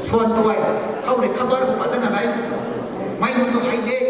ส่วนตัวเขาเลยขับรถมาตั้งแต่ไหนไม่รู้ตัวให้เด็ก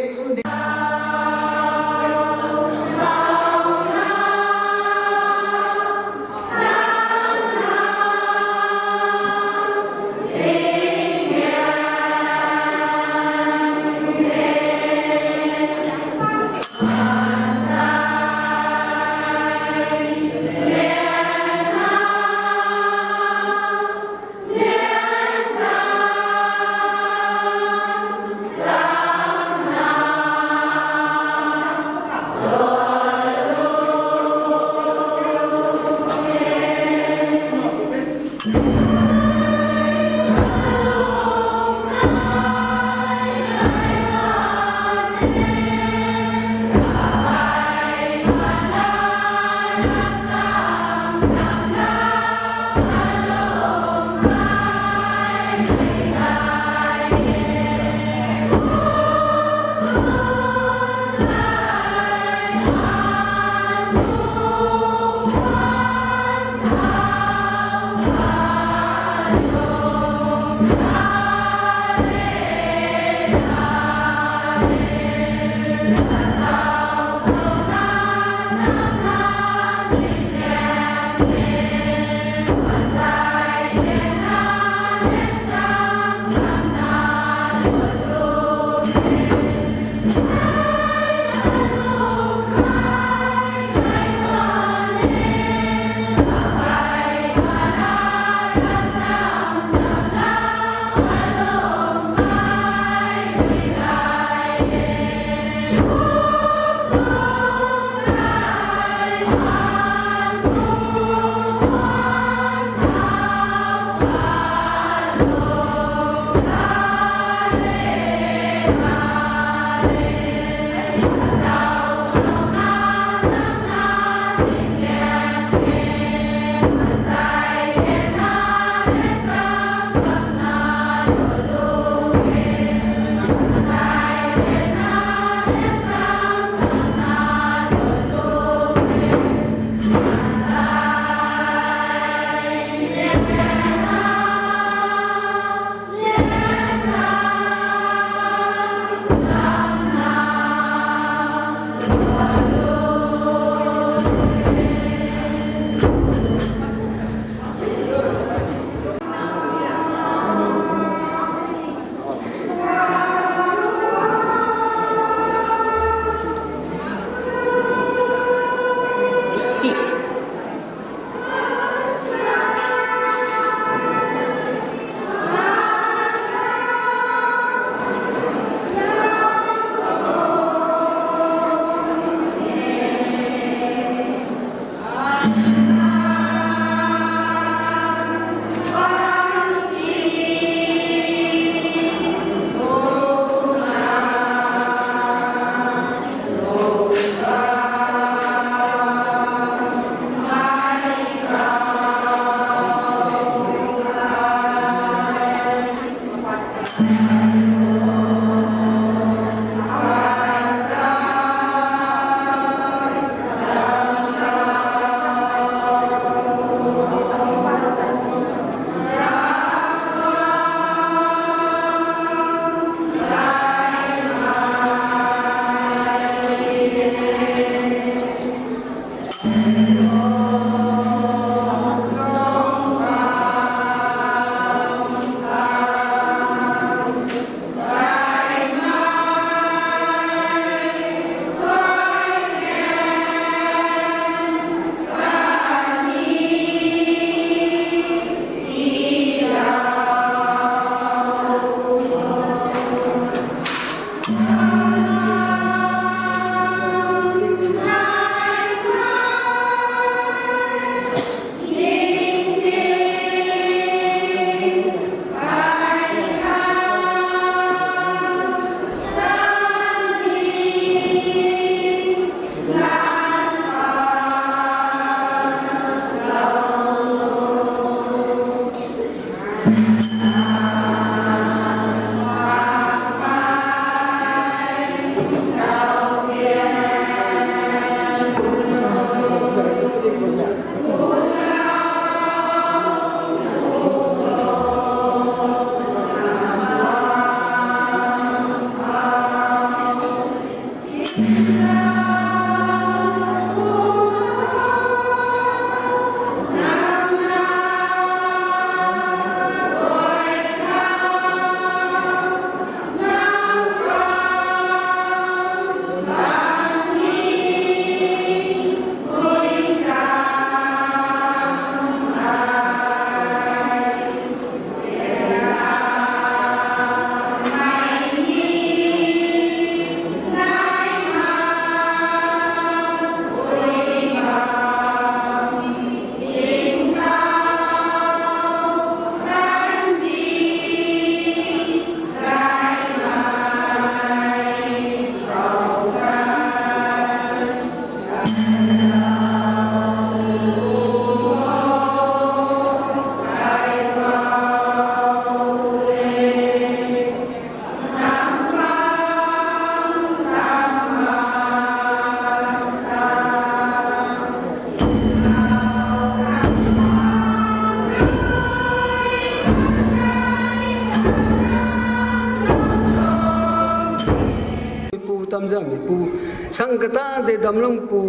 pu sangkata de damlong pu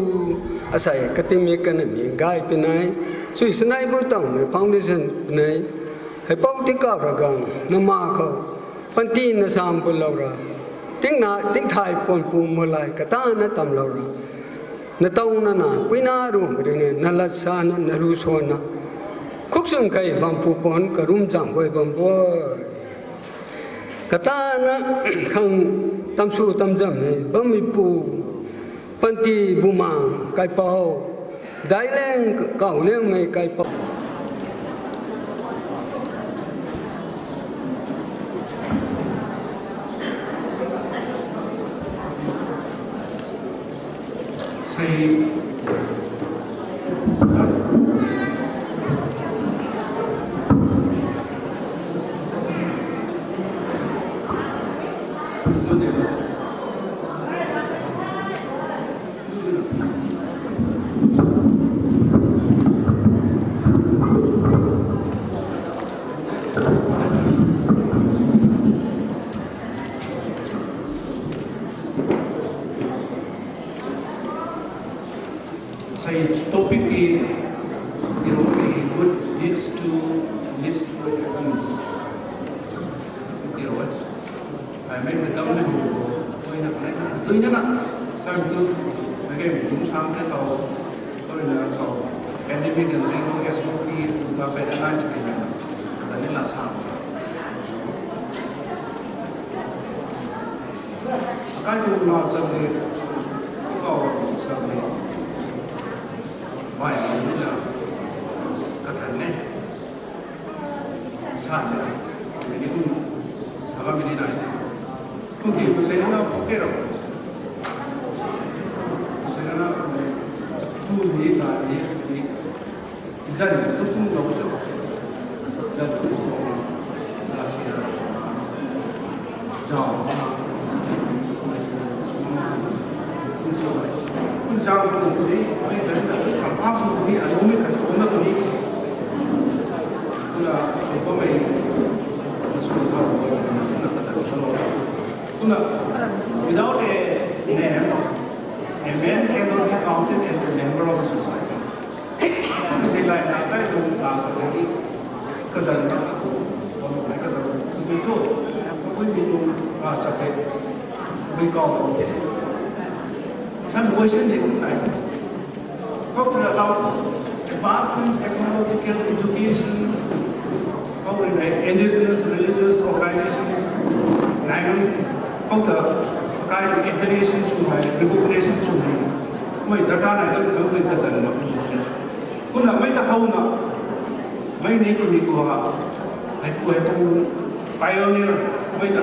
asai katimi kanami gai pinai sui snai bu tong me foundation nai hai pau ti ka ra gang nama kho panti na sam pu laura ting thai pon pu mulai kata na tam laura na tong na puina ru ne na la sa na ru so na khúc sung kai bam pu pon ka rum jang boi bam boi kata na khang tam su tam jam ne bam mi pu panti buma kai pau dai leng kau leng mai kai pau say topic is good deeds to lead to happiness. I make the government tôi nhớ là sao tôi cái cũng sang cái tàu tôi là tàu pandemic and then S.O.P. chúng ta phải đã lại thì là nên là sao cái tôi là sao thì có sao thì vài người là cái thằng này sao này cái cũng sao mà mình này cũng kiểu tôi thấy nó không biết đâu tu gì là gì dân tôi cũng đâu có dân tôi cũng là gì đó giàu cũng giàu cũng đi bây giờ là cảm giác số đi anh không biết cái chỗ nào đi cũng là để có mình số thầu cũng là cái sản phẩm cũng là without a name a man cannot be counted as a member of a society. They like I don't class already because I'm not because we told we do class okay we call some question like talk about advancement technological education how indigenous religious organization language how the cái affiliation số này, recognition số này, mấy data này cũng mình ta dần nó, cũng là mấy ta không mà mấy này thì mình của hay của không pioneer mấy ta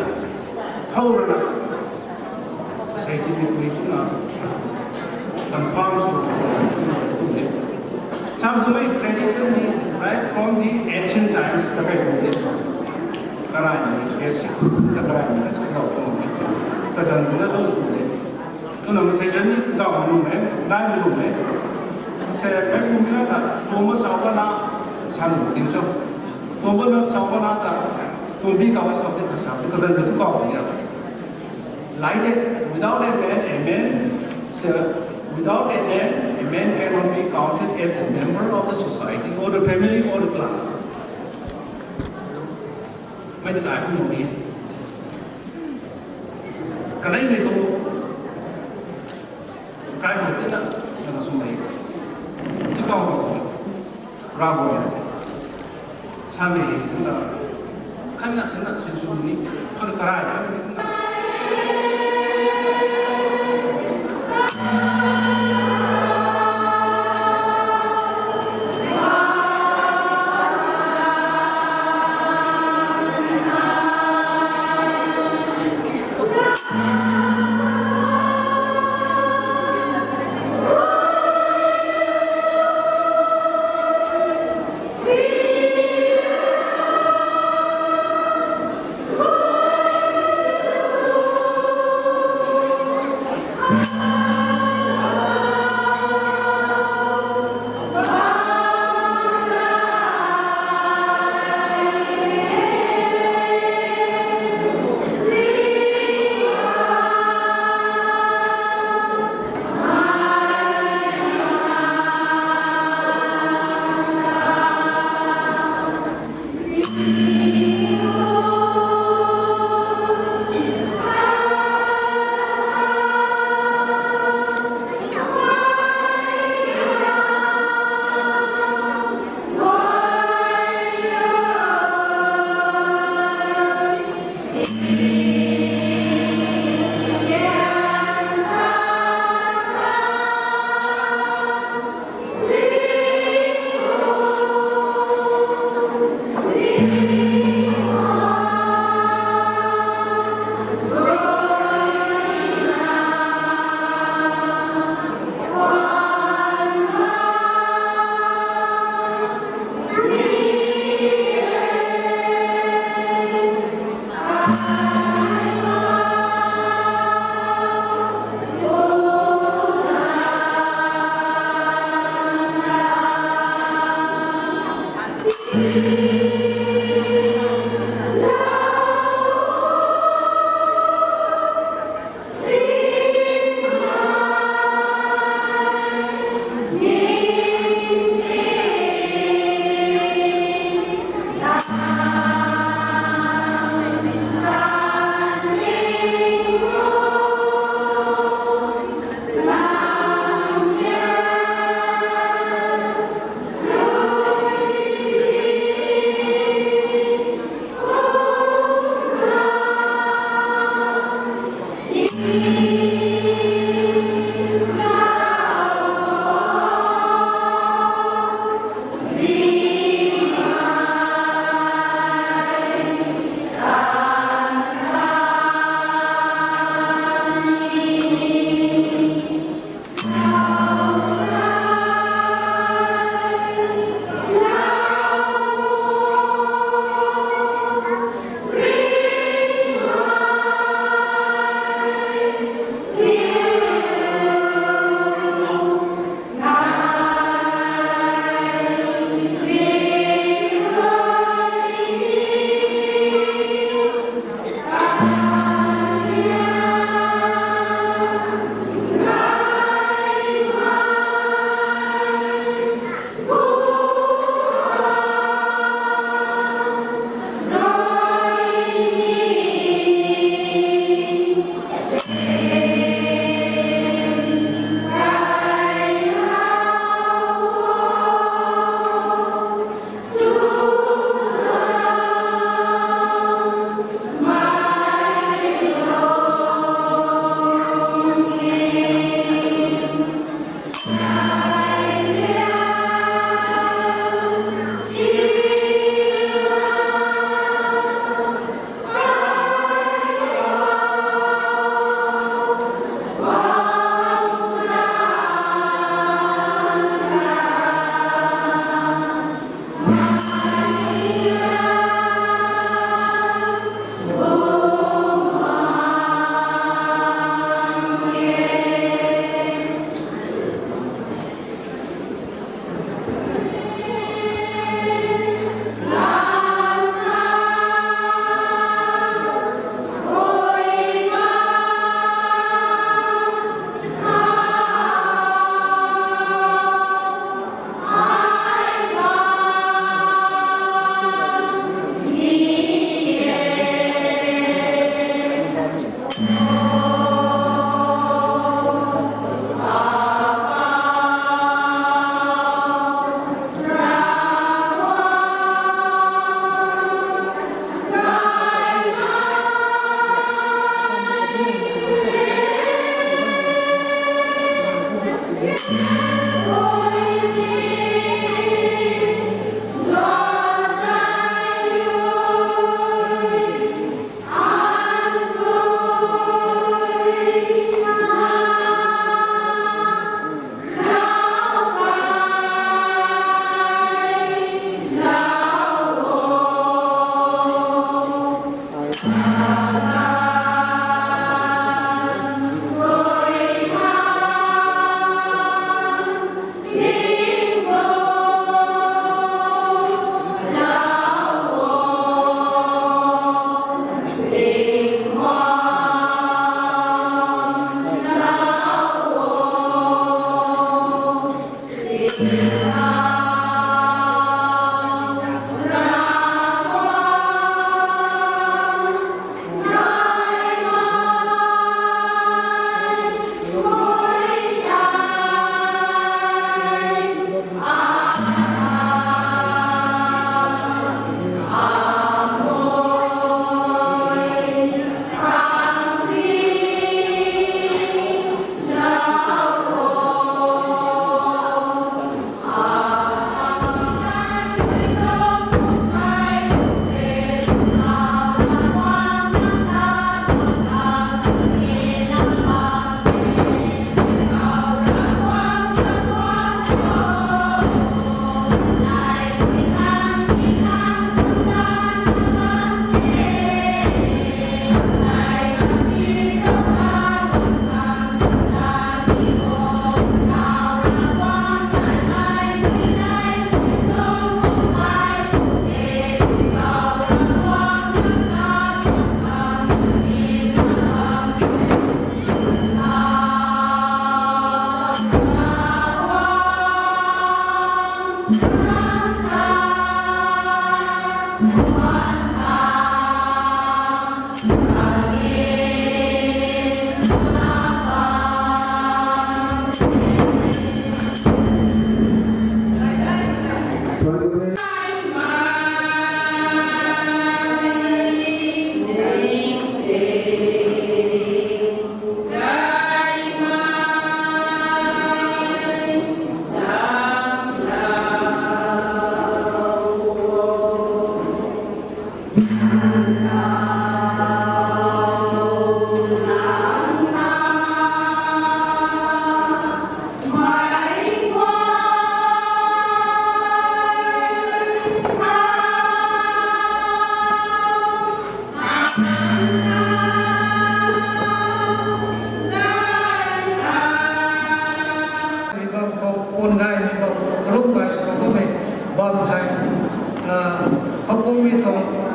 không rồi là xây thì mình cũng là làm farm số này, some of the tradition right from the ancient times ta cái gì, cái này basic, ta cái này cái sao không cái dân cũng đã đâu tôi nói xây dựng giàu mà luôn đấy, đai mà luôn đấy, sẽ phải phun cái là tôi mới sau đó là sản phẩm tiêu cho, tôi mới sau đó là tôi đi cao sau đó là sao, cái dân được có vậy đó, like that without a man, without a man cannot be counted as a member of the society or the family or the clan. Mấy cái này cũng như vậy. Cái này mình cũng cái đầu tiên là số này chứ còn ra rồi sao mình cũng là khăn là sự chú ý không được cái này cũng là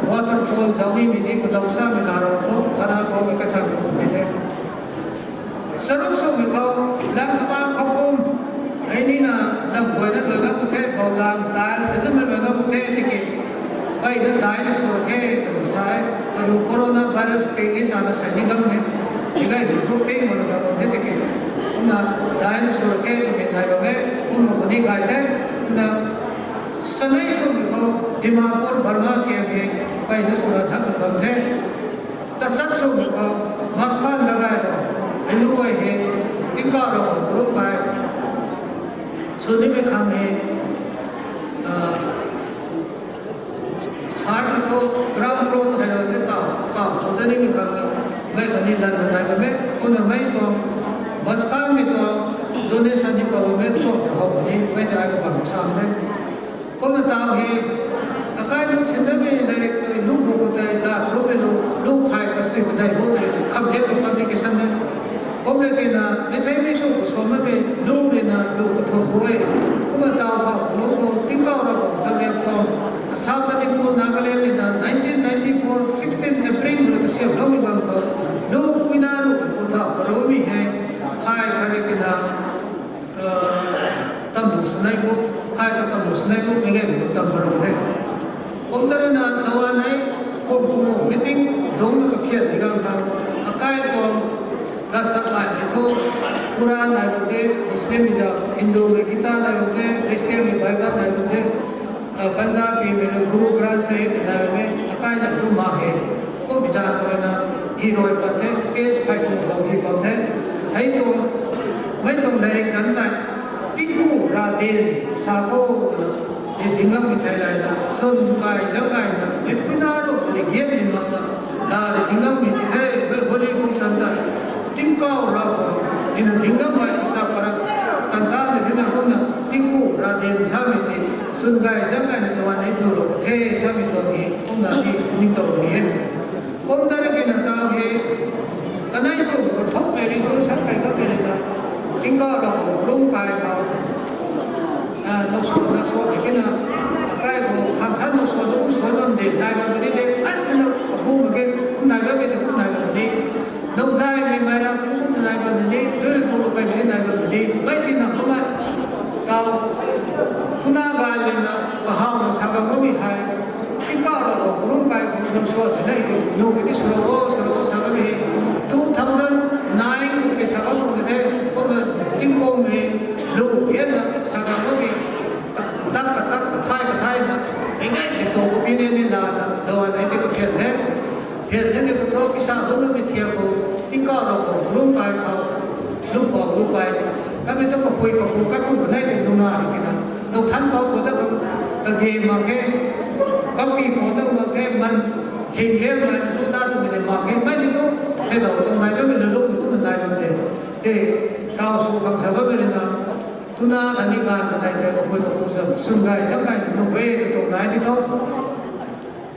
waterfall jauhi mini kudausa minaro to thana ko mi katha ko bithe saruk so mi ko lang thapa khopum aini na lam boina loga kuthe bawdam tal sajam loga kuthe tiki bai da dai na so ke sai aru corona virus pe ni sana sanigam me digai bitho pe monoga kuthe tiki na dai na so ke me nai ba me un mo ni gai the na sanai so mi ko dimapur barma ke me bai na so thak kam the ta sat so mi ko masman lagai do enu ko he tika ro group bai so ni me kham he साठ तो ग्राम फ्लोर है ना देता का उतने में कर मैं कहीं लान ना है मैं उन मैं तो बस काम में तो डोनेशन ही पाव में तो हो नहीं मैं जाके बाहर सामने कौन ताऊ है अकाई में सिंधु में लाइक तो लूप होता है ला लूप में लूप खाए तो सिर्फ दाई बहुत है अब ये पब्लिकेशन है कौन लेकिन ना मिठाई में सो सोम में लूप लेना लूप तो हुए कौन ताऊ का लूप को टिका और सब ये को South Manipur, Nagaland in 1994, 16 April में किसी लोग निकाल कर लोग बिना लोग उधर बरोबरी है खाए करे के ना तब लोग सुनाई को खाए तो तब लोग सुनाई को मिले लोग तब बरोबर है उम्मीद ना दवा नहीं को मीटिंग दोनों का खेल निकाल कर अकाय तो रास्ता आए तो कुरान नहीं होते मुस्लिम जा हिंदू में गीता नहीं होते क्रिश्चियन में बाइबल नहीं होते पंजाबी में गुरु ग्रंथ साहिब में अकाय जब तो माँ है को विचार करें ना हीरो पते पेज फाइट तो ही पते है तो मैं तो डायरेक्ट जानता है din sa ko tingam ni thai la son jukai jagai na epina ro ni gem ni ma la tingam ni thai be holi ko sanda tingkau ra ko ina tingam ma isa parak tanta ni thina hunna tingku ra din sa mi ti sun gai jagai na to ani do ro the sa mi to ni hunna ni ni to ni kon tare ke na ta he kanai so ko thok pe ri so sa kai ka pe ni ta tingkau ra ko lung kai ka nó số cái nào cái của hàng tháng nó số đúng số năm để này mà đi để ăn xin nó cũng cái cũng này với cũng này mà đi lâu dài mình mai ra cũng này mà đi đưa được công cái này mà đi mấy cái nào cũng vậy cao cũng na gai lên là và hao nó sao có bị hay cái cao là của đúng cái của nó số cái này nhiều cái số sao có bị 2009 cái sao có như thế có mà kinh công mình lưu hiện là sao có bị tắc thay na ngay cái thầu của bên này là đầu này thì có hiện đến cái thầu cái sao hơn nó bị thiệt của chính có là của lúc bàiเขาlúc bài các bênต้องคุยกับผู้cácคนnày thì đâu nào thì nào đâu thắng bao của nó cái gì mà cái các kỳ của nó mà cái mình thì nếu mà chúng ta thì mình mà cái mấy cái đó thế đâu trong này với mình lúc cũng là này để cao số bằng sao với mình nào tu na thani gan này thì có cái sum sum gai chắc cái nó về thì tổ này thì thôi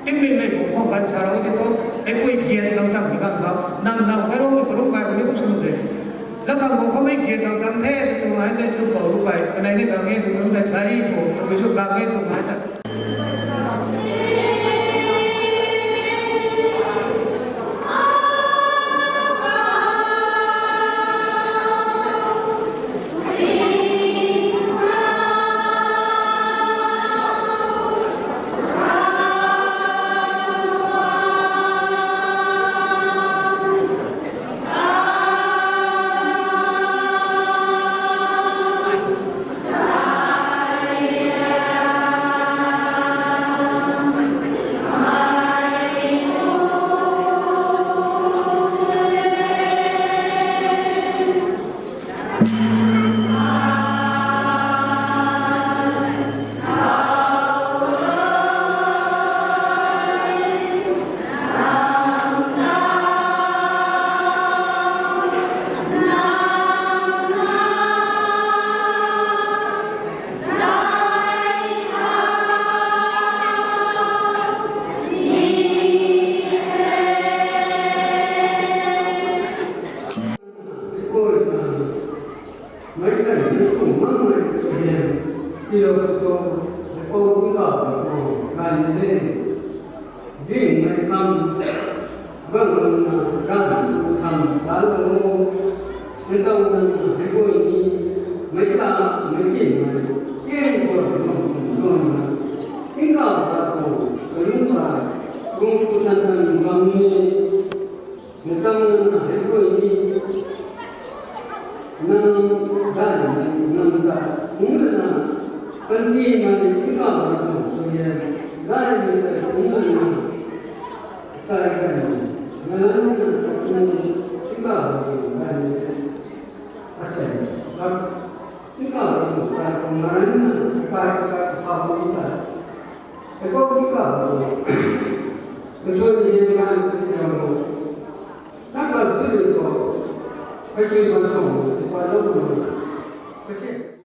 tiếng mình này cũng không cần sao đâu thì thôi cái quỳ kiện đồng tăng bị gan không nằm cái đó mình có lúc gai mình cũng sum đượcแล้วคำบอกเขาไม่เกี่ยวกับทางเทศตรงนั้นเนี่ยลูกบอกลูกไปในนี้ทางนี้ตรงนั้นในไทยผมตรงไปช่วยกลางนี้ตรงนั้นจ้ะ Sampai tu juga, kasi